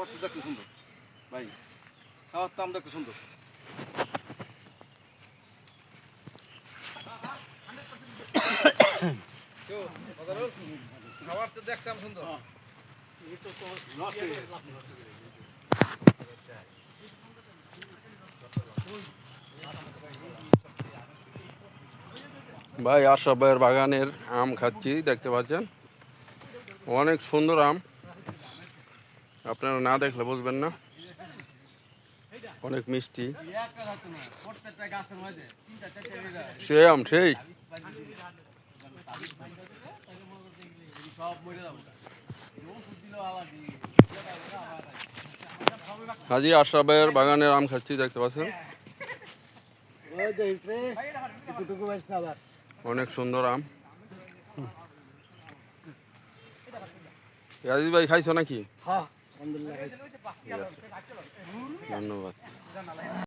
খাবার তো দেখতে সুন্দর ভাই, খাবার তো আম দেখতে সুন্দর। খাবার তো দেখতাম সুন্দর। ভাই আশরাফ ভাইয়ের বাগানের আম খাচ্ছি, দেখতে পাচ্ছেন অনেক সুন্দর আম, আপনারা না দেখলে বুঝবেন না, অনেক মিষ্টি। সেই আম সেই হাজি আশরাফ ভাইয়ের বাগানের আম খাচ্ছি, দেখতে পাচ্ছেন অনেক সুন্দর আম। আজিজ ভাই খাইছো নাকি? হ্যাঁ, আলহামদুলিল্লাহ। ঠিক আছে, ধন্যবাদ।